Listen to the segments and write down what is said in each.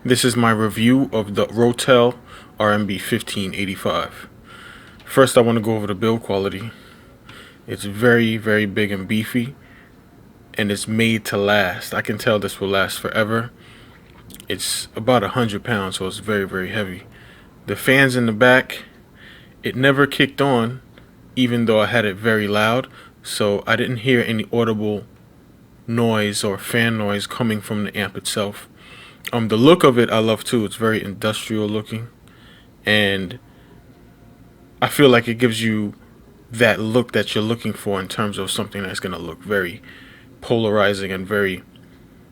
This is my review of the Rotel RMB 1585. First, I want to go over the build quality. It's very, very big and beefy, and it's made to last. I can tell this will last forever. It's about 100 pounds, so it's very, very heavy. The fans in the back, it never kicked on, even though I had it very loud, so I didn't hear any audible noise or fan noise coming from the amp itself. The look of it I love too. It's very industrial looking, and I feel like it gives you that look that you're looking for in terms of something that's going to look very polarizing and very,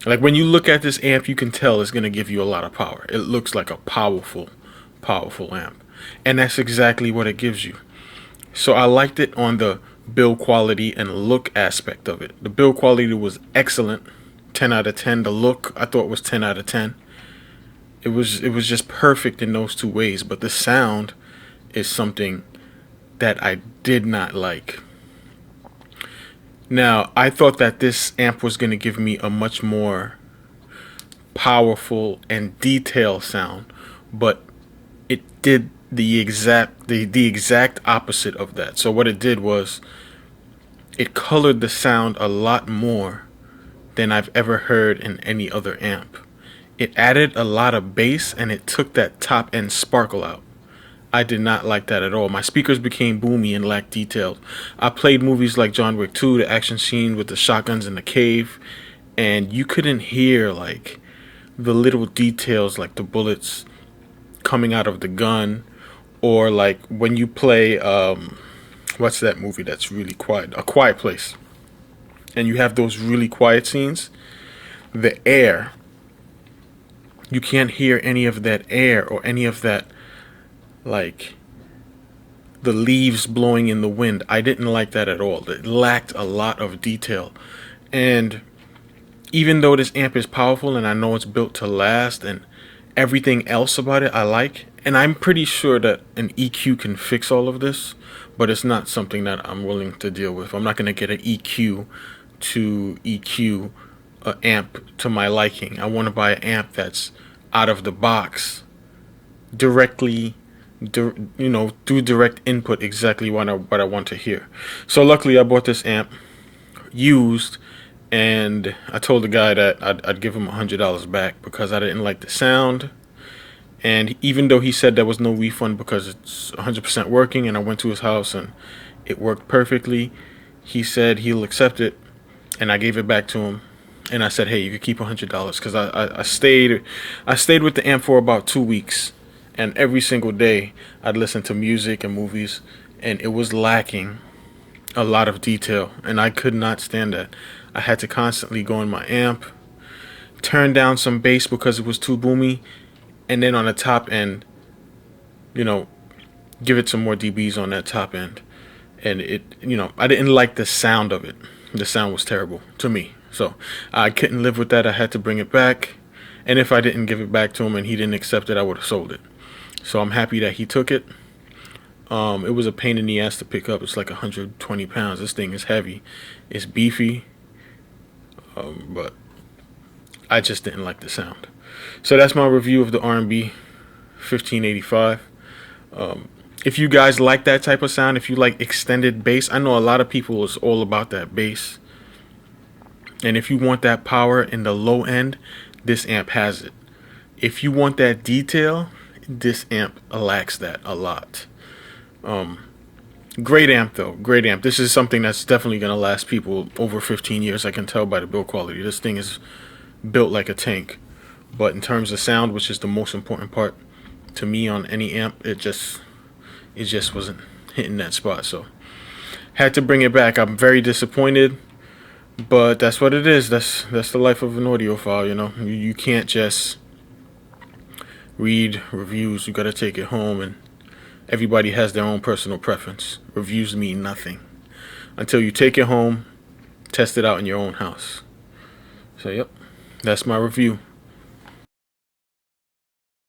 like, when you look at this amp, you can tell it's going to give you a lot of power. It looks like a powerful amp, and that's exactly what it gives you. So I liked it on the build quality and look aspect of it. The build quality was excellent, 10 out of 10. The look, I thought, was 10 out of 10. It was just perfect in those two ways. But the sound is something that I did not like. Now, I thought that this amp was going to give me a much more powerful and detailed sound, but it did the exact opposite of that. So what it did was it colored the sound a lot more than I've ever heard in any other amp. It added a lot of bass, and it took that top end sparkle out. I did not like that at all. My speakers became boomy and lacked detail. I played movies like John Wick 2, the action scene with the shotguns in the cave, and you couldn't hear like the little details, like the bullets coming out of the gun, or like when you play what's that movie that's really quiet? A Quiet Place. And you have those really quiet scenes, the air, you can't hear any of that air or any of that, like the leaves blowing in the wind. I didn't like that at all. It lacked a lot of detail. And even though this amp is powerful and I know it's built to last and everything else about it I like, and I'm pretty sure that an EQ can fix all of this, but it's not something that I'm willing to deal with. I'm not going to get an EQ to EQ an amp to my liking. I want to buy an amp that's out of the box, directly, through direct input, exactly what I want to hear. So luckily I bought this amp used, and I told the guy that I'd give him $100 back because I didn't like the sound. And even though he said there was no refund because it's 100% working, and I went to his house and it worked perfectly, he said he'll accept it, and I gave it back to him. And I said, hey, you can keep $100, because I stayed with the amp for about 2 weeks, and every single day I'd listen to music and movies, and it was lacking a lot of detail, and I could not stand that. I had to constantly go in my amp, turn down some bass because it was too boomy, and then on the top end, give it some more dBs on that top end. And I didn't like the sound of it. The sound was terrible to me. So I couldn't live with that. I had to bring it back. And if I didn't give it back to him and he didn't accept it, I would have sold it. So I'm happy that he took it. It was a pain in the ass to pick up. It's like 120 pounds. This thing is heavy. It's beefy. But I just didn't like the sound. So that's my review of the RMB 1585. If you guys like that type of sound, if you like extended bass, I know a lot of people is all about that bass. And if you want that power in the low end, this amp has it. If you want that detail, this amp lacks that a lot. Great amp though, great amp. This is something that's definitely going to last people over 15 years. I can tell by the build quality. This thing is built like a tank. But in terms of sound, which is the most important part to me on any amp, it just wasn't hitting that spot. So had to bring it back. I'm very disappointed, but that's what it is. That's the life of an audiophile. You can't just read reviews. You got to take it home, and everybody has their own personal preference. Reviews mean nothing until you take it home, test it out in your own house. So yep, that's my review.